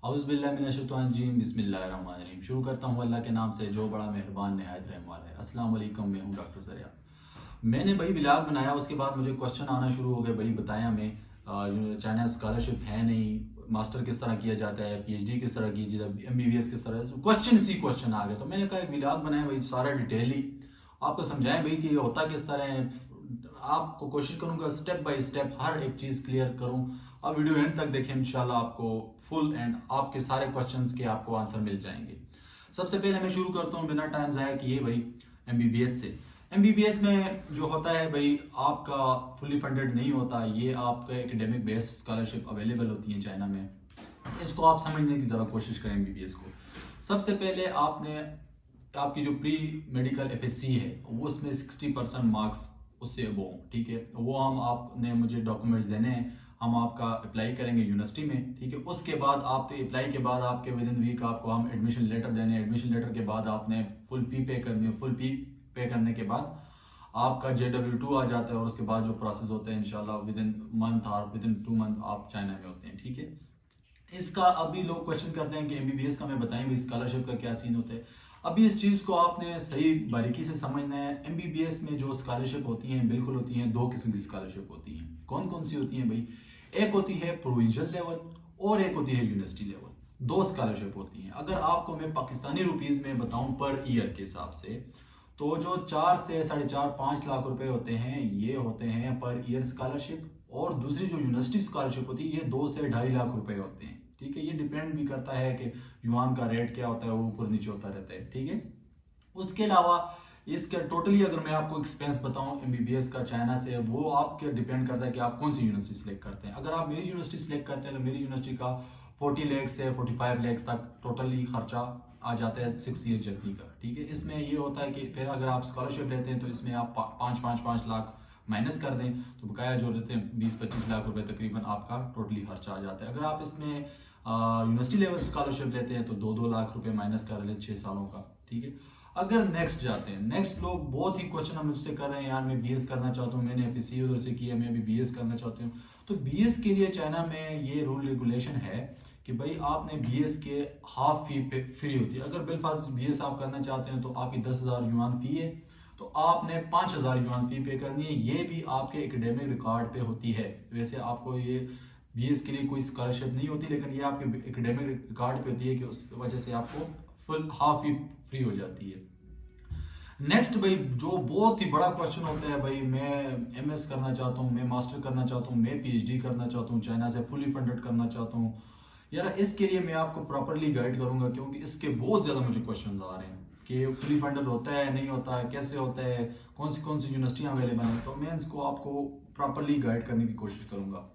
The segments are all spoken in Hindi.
औज़ुबिल्लाहिमिनश्शैतानिर्रजीम बिस्मिल्लाहिर्रहमानिर्रहीम। शुरू करता हूँ अल्लाह के नाम से जो बड़ा मेहरबान नहायत रहम वाला है। अस्सलाम वालेकुम, मैं हूँ डॉक्टर सरिया। मैंने भाई व्लॉग बनाया, उसके बाद मुझे क्वेश्चन आना शुरू हो गए। भाई बताएं हमें, चाइना स्कॉलरशिप है नहीं, मास्टर किस तरह किया जाता है, पीएचडी किस तरह की जाती है, एमबीबीएस किस तरह, क्वेश्चन इसी क्वेश्चन आ गए। तो मैंने कहा एक व्लॉग बनाया भाई, सारा डिटेली आपको समझाएं भाई कि ये होता किस तरह है। आपको कोशिश करूंगा स्टेप बाय स्टेप हर एक चीज़ क्लियर करूं। आप वीडियो एंड तक देखें, इंशाल्लाह आपको फुल एंड आपके सारे क्वेश्चंस के आपको आंसर मिल जाएंगे। सबसे पहले मैं शुरू करता हूं बिना टाइम ज़ाया किए भाई एमबीबीएस से। एमबीबीएस में जो होता है भाई, आपका फुली फंडेड नहीं होता, ये आपका एकेडमिक बेस स्कॉलरशिप अवेलेबल होती है चाइना में। इसको आप समझने की ज़रा कोशिश करें एमबीबीएस को। सबसे पहले आपने आपकी जो प्री मेडिकल एफएससी है वो उसमें 60% मार्क्स उससे वो, ठीक है, वो हम आपने मुझे डॉक्यूमेंट्स देने हैं, हम आपका अप्लाई करेंगे यूनिवर्सिटी में, ठीक है। उसके बाद आप अप्लाई के बाद आपके विद इन वीक आपको हम एडमिशन लेटर देने हैं। एडमिशन लेटर के बाद आपने फुल फी पे करनी है। फुल फी पे करने के बाद आपका JW2 आ जाता है, और उसके बाद जो प्रोसेस होता है इंशाल्लाह विद इन मंथ और विद इन 2 मंथ आप चाइना में होते हैं, ठीक है। इसका अभी लोग क्वेश्चन करते हैं कि एमबीबीएस का मैं बताएं भी स्कॉलरशिप का क्या सीन होता है। अभी इस चीज़ को आपने सही बारीकी से समझना है। एमबीबीएस में जो स्कॉलरशिप होती हैं बिल्कुल होती हैं दो किस्म की स्कॉलरशिप होती हैं। कौन कौन सी होती हैं भाई? एक होती है प्रोविंशियल लेवल और एक होती है यूनिवर्सिटी लेवल। दो स्कॉलरशिप होती हैं। अगर आपको मैं पाकिस्तानी रुपीज में बताऊं पर ईयर के हिसाब से, तो जो 4 से 4.5-5 लाख रुपए होते हैं ये होते हैं पर ईयर स्कॉलरशिप। और दूसरी जो यूनिवर्सिटी स्कॉलरशिप होती है ये 2 से 2.5 लाख रुपए होते हैं, ठीक है। ये डिपेंड भी करता है कि युआन का रेट क्या होता है, वो ऊपर नीचे होता रहता है, ठीक है। उसके अलावा इसका टोटली अगर मैं आपको एक्सपेंस बताऊं एमबीबीएस का चाइना से, वो आपके डिपेंड करता है कि आप कौन सी यूनिवर्सिटी सिलेक्ट करते हैं। अगर आप मेरी यूनिवर्सिटी सिलेक्ट करते हैं तो मेरी यूनिवर्सिटी का 40 लाख से 45 लाख तक टोटली खर्चा आ जाता है 6 ईयर जर्नी का, ठीक है। इसमें ये होता है कि फिर अगर आप स्कॉलरशिप लेते हैं तो इसमें आप 5-5-5 लाख माइनस कर दें तो बकाया जो रहते हैं 20-25 लाख रुपए तकरीबन आपका टोटली खर्चा आ जाता है। अगर आप इसमें यूनिवर्सिटी लेवल स्कॉलरशिप लेते हैं तो 2-2 लाख रुपए माइनस कर लें 6 सालों का, ठीक है। अगर नेक्स्ट जाते हैं, नेक्स्ट लोग बहुत ही क्वेश्चन हम मुझसे कर रहे हैं, यार मैं बीएस करना चाहता हूँ, मैंने एफएससी उधर से किया, मैं भी बीएस करना चाहती हूँ। तो बीएस के लिए चाइना में ये रूल रेगुलेशन है कि भाई आपने बीएस के हाफ फी पे फ्री होती है। अगर बिलफाज बीएस आप करना चाहते हैं तो आपकी 10,000 युआन फी है, तो आपने 5,000 युआन फी पे करनी है। ये भी आपके एकेडमिक रिकॉर्ड पे होती है। वैसे आपको ये बीएस के लिए कोई स्कॉलरशिप नहीं होती, लेकिन ये आपके एकेडमिक रिकॉर्ड पे होती है कि उस वजह से आपको फुल हाफ फी फ्री हो जाती है। नेक्स्ट भाई जो बहुत ही बड़ा क्वेश्चन होता है, भाई मैं एमएस करना चाहता हूँ, मैं मास्टर करना चाहता हूँ, मैं पीएचडी करना चाहता हूँ, चाइना से फुली फंडेड करना चाहता हूँ। यार इसके लिए मैं आपको प्रॉपरली गाइड करूंगा, क्योंकि इसके बहुत ज्यादा मुझे क्वेश्चंस आ रहे हैं कि फुली फंडेड होता है नहीं होता है, कैसे होता है, कौन सी यूनिवर्सिटियां अवेलेबल हैं। तो मैं इसको आपको प्रॉपरली गाइड करने की कोशिश करूंगा।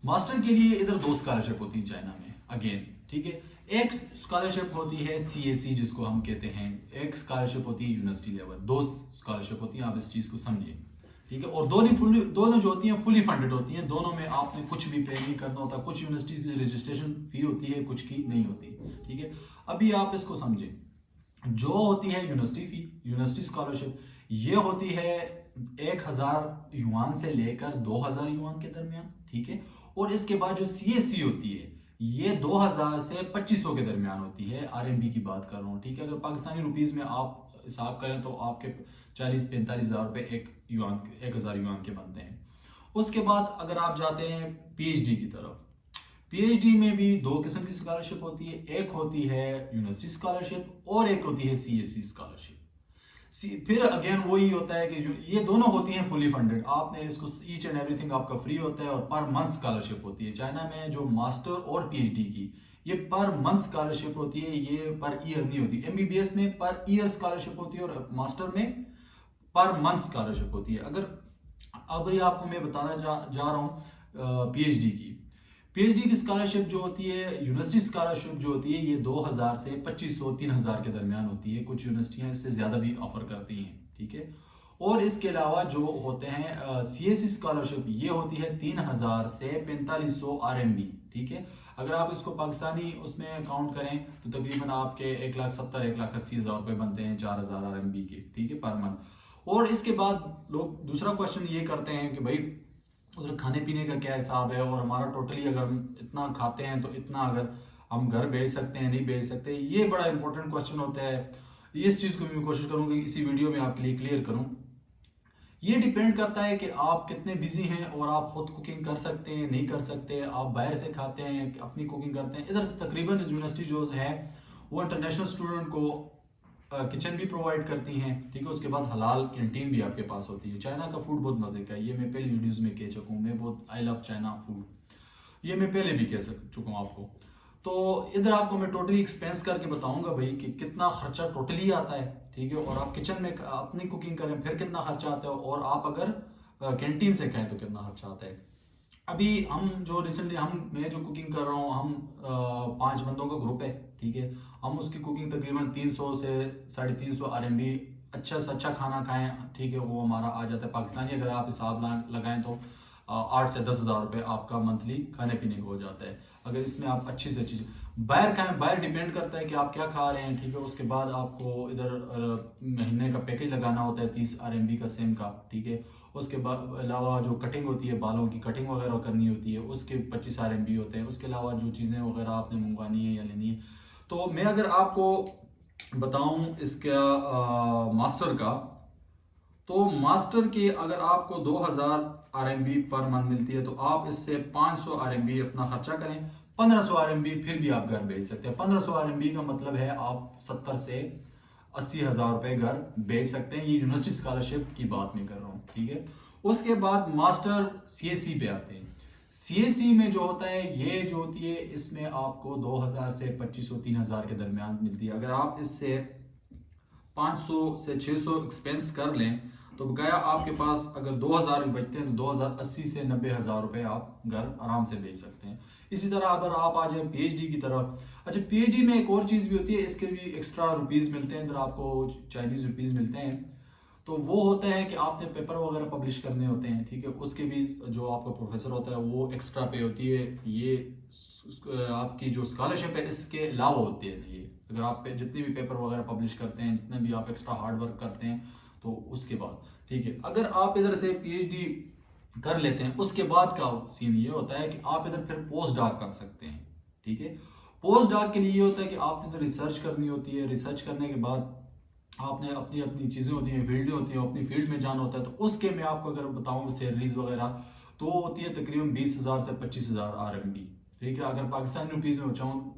मास्टर के लिए इधर दो स्कॉलरशिप होती है चाइना में अगेन, ठीक है। एक स्कॉलरशिप होती है सीएसी जिसको हम कहते हैं, एक स्कॉलरशिप होती है यूनिवर्सिटी लेवल। दो स्कॉलरशिप होती है, आप इस चीज को समझिए, ठीक है। और दोनों जो होती हैं फुली फंडेड होती हैं। दोनों में आपने कुछ भी पे नहीं करना होता। कुछ यूनिवर्सिटीज की रजिस्ट्रेशन फी होती है, कुछ की नहीं होती, ठीक है। अभी आप इसको समझें, जो होती है यूनिवर्सिटी फी, यूनिवर्सिटी स्कॉलरशिप, ये होती है 1,000 युआन से लेकर 2,000 युआन के दरमियान, ठीक है। और इसके बाद जो सीएससी होती है ये 2,000 से 2,500 के दरमियान होती है। आरएमबी की बात कर रहा हूँ, ठीक है। अगर पाकिस्तानी रुपीज में आप हिसाब करें तो आपके 40-45 हजार रुपए 1,000 युआन के बनते हैं। उसके बाद अगर आप जाते हैं पीएचडी की तरफ, पीएचडी में भी दो किस्म की स्कॉलरशिप होती है। एक होती है यूनिवर्सिटी स्कॉलरशिप और एक होती है सीएससी स्कॉलरशिप। फिर अगेन वही होता है कि जो ये दोनों होती हैं फुली फंडेड। आपने इसको ईच एंड एवरीथिंग आपका फ्री होता है, और पर मंथ स्कॉलरशिप होती है। चाइना में जो मास्टर और पीएचडी की ये पर मंथ स्कॉलरशिप होती है, ये पर ईयर नहीं होती। एमबीबीएस में पर ईयर स्कॉलरशिप होती है और मास्टर में पर मंथ स्कॉलरशिप होती है। अगर अब ये आपको मैं बताना जा रहा हूँ पीएचडी की। पीएचडी की स्कॉलरशिप जो होती है, यूनिवर्सिटी स्कॉलरशिप जो होती है, ये 2,000 से 2,500-3,000 के दरमियान होती है। कुछ यूनिवर्सिटियां इससे ज्यादा भी ऑफर करती हैं, ठीक है। और इसके अलावा जो होते हैं सीएससी स्कॉलरशिप, ये होती है 3,000 से 4,500 आरएमबी, ठीक है। अगर आप इसको पाकिस्तानी उसमें काउंट करें तो तकरीबन आपके 1,70,000-1,80,000 रुपए बनते हैं 4,000 आरएमबी के, ठीक है, पर मंथ। और इसके बाद लोग दूसरा क्वेश्चन ये करते हैं कि भाई उधर खाने पीने का क्या हिसाब है, और हमारा टोटली अगर हम इतना खाते हैं तो इतना अगर हम घर भेज सकते हैं नहीं भेज सकते, ये बड़ा इंपॉर्टेंट क्वेश्चन होता है। इस चीज़ को भी मैं कोशिश करूँगा कि इसी वीडियो में आपके लिए क्लियर करूँ। ये डिपेंड करता है कि आप कितने बिजी हैं और आप खुद कुकिंग कर सकते हैं नहीं कर सकते, आप बाहर से खाते हैं अपनी कुकिंग करते हैं। इधर से तकरीबन यूनिवर्सिटी जो है वो इंटरनेशनल स्टूडेंट को किचन भी प्रोवाइड करती हैं, ठीक है। उसके बाद हलाल कैंटीन भी आपके पास होती है। चाइना का फूड बहुत मजे का है, ये मैं पहले वीडियोस में कह चुका हूँ, मैं बहुत आई लव चाइना फूड, ये मैं पहले भी कह चुका हूँ आपको। तो इधर आपको मैं टोटली एक्सपेंस करके बताऊंगा भाई कि कितना खर्चा टोटली आता है, ठीक है। और आप किचन में अपनी कुकिंग करें फिर कितना खर्चा आता है, और आप अगर कैंटीन से खाएं तो कितना खर्चा आता है। अभी हम जो रिसेंटली मैं जो कुकिंग कर रहा हूँ, हम 5 बंदों का ग्रुप है, ठीक है। हम उसकी कुकिंग तकरीबन 300 से 350 RMB अच्छा से अच्छा खाना खाएं, ठीक है, वो हमारा आ जाता है पाकिस्तानी अगर आप हिसाब लगाएं तो 8 से 10 हज़ार रुपये आपका मंथली खाने पीने को हो जाता है। अगर इसमें आप अच्छी से अच्छी बाहर खाएं, बाहर डिपेंड करता है कि आप क्या खा रहे हैं, ठीक है। उसके बाद आपको इधर महीने का पैकेज लगाना होता है 30 RMB का सेम का, ठीक है। उसके बाद अलावा जो कटिंग होती है, बालों की कटिंग वगैरह करनी होती है, उसके 25 RMB होते हैं। उसके अलावा जो चीज़ें वगैरह आपने मंगवानी है या लेनी है, तो मैं अगर आपको बताऊं इसका मास्टर का, तो मास्टर के अगर आपको 2000 RMB पर मंथ मिलती है तो आप इससे 500 RMB अपना खर्चा करें, 1500 RMB फिर भी आप घर भेज सकते हैं। 1500 RMB का मतलब है आप 70 से 80 हज़ार रुपए घर भेज सकते हैं। ये यूनिवर्सिटी स्कॉलरशिप की बात नहीं कर रहा हूँ, ठीक है। उसके बाद मास्टर CSE पे आते हैं। CSE में जो होता है, ये जो होती है इसमें आपको 2000 से 2500 3000 के दरमियान मिलती है। अगर आप इससे 500 से 600 एक्सपेंस कर लें तो गया आपके पास अगर 2000 बचते हैं तो 2080 से 90 हज़ार रुपए आप घर आराम से भेज सकते हैं। इसी तरह अगर आप आ जाए PhD की तरफ, अच्छा PhD में एक और चीज़ भी होती है, इसके भी एक्स्ट्रा रुपीज़ मिलते हैं, इधर आपको चाइनीज़ रुपीज़ मिलते हैं। तो वो होता है कि आपने पेपर वगैरह पब्लिश करने होते हैं, ठीक है। उसके भी जो आपका प्रोफेसर होता है वो एक्स्ट्रा पे होती है। ये आपकी जो स्कॉलरशिप है इसके अलावा होती है। ये अगर आप जितने भी पेपर वगैरह पब्लिश करते हैं, जितने भी आप एक्स्ट्रा हार्ड वर्क करते हैं, तो उसके बाद, ठीक है। अगर आप इधर से PhD कर लेते हैं, उसके बाद का सीन ये होता है कि आप इधर फिर पोस्ट डॉक कर सकते हैं, ठीक है। पोस्ट डॉक के लिए ये होता है कि आपने इधर रिसर्च करनी होती है। रिसर्च करने के बाद आपने अपनी अपनी चीज़ें होती हैं, फील्डें होती हैं, अपनी फील्ड में जाना होता है। तो उसके मैं आपको अगर बताऊं सैलरीज वगैरह तो होती है तकरीबन 20,000 से 25,000 RMB, ठीक है। अगर पाकिस्तानी रुपीज़ में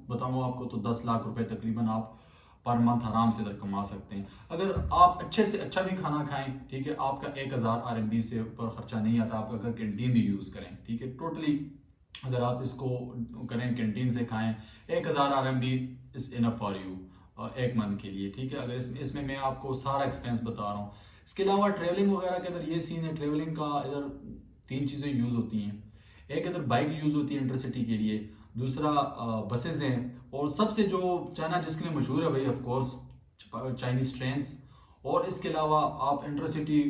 बताऊँ आपको तो 10 लाख रुपए तकरीबन आप पर मंथ आराम से इधर कमा सकते हैं। अगर आप अच्छे से अच्छा भी खाना खाएं, ठीक है, आपका 1000 RMB से ऊपर खर्चा नहीं आता। आप अगर कैंटीन भी यूज़ करें, ठीक है, टोटली अगर आप इसको करें कैंटीन से खाएं, 1000 RMB is enough for you एक मंथ के लिए, ठीक है। अगर इसमें मैं आपको सारा एक्सपेंस बता रहा हूँ। इसके अलावा ट्रेवलिंग वगैरह के इधर ये सीन है, ट्रेवलिंग का इधर 3 चीज़ें यूज़ होती हैं। एक इधर बाइक यूज़ होती है इंटरसिटी के लिए, दूसरा बसेज हैं, और सबसे जो चाइना जिसके लिए मशहूर है भाई ऑफ कोर्स चाइनीज ट्रेन्स। और इसके अलावा आप इंटरसिटी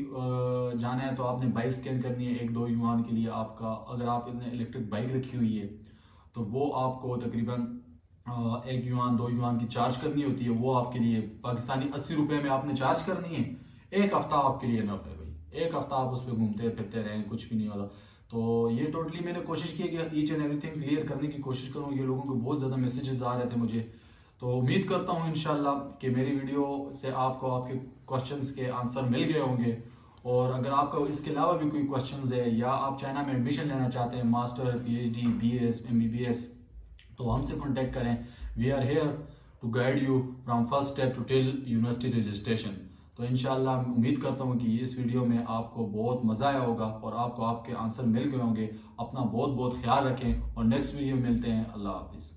जाना है तो आपने बाइक स्कैन करनी है 1-2 युआन के लिए आपका। अगर आपने इलेक्ट्रिक बाइक रखी हुई है तो वो आपको तकरीबन 1 युआन 2 युआन की चार्ज करनी होती है। वो आपके लिए पाकिस्तानी 80 रुपये में आपने चार्ज करनी है। एक हफ्ता आपके लिए इनफ है भाई, एक हफ्ता आप उस पर घूमते फिरते रहें, कुछ भी नहीं वाला। तो ये टोटली मैंने कोशिश की कि ईच एंड एवरीथिंग क्लियर करने की कोशिश करूँ। ये लोगों को बहुत ज़्यादा मैसेजेस आ रहे थे मुझे, तो उम्मीद करता हूँ इंशाल्लाह कि मेरी वीडियो से आपको आपके क्वेश्चंस के आंसर मिल गए होंगे। और अगर आपका इसके अलावा भी कोई क्वेश्चंस है या आप चाइना में एडमिशन लेना चाहते हैं, मास्टर PhD BS MBBS, तो हमसे कॉन्टेक्ट करें। We are here to guide you from first step to till university registration. तो इंशाल्लाह उम्मीद करता हूँ कि इस वीडियो में आपको बहुत मज़ा आया होगा और आपको आपके आंसर मिल गए होंगे। अपना बहुत बहुत ख्याल रखें और नेक्स्ट वीडियो में मिलते हैं। अल्लाह हाफिज़।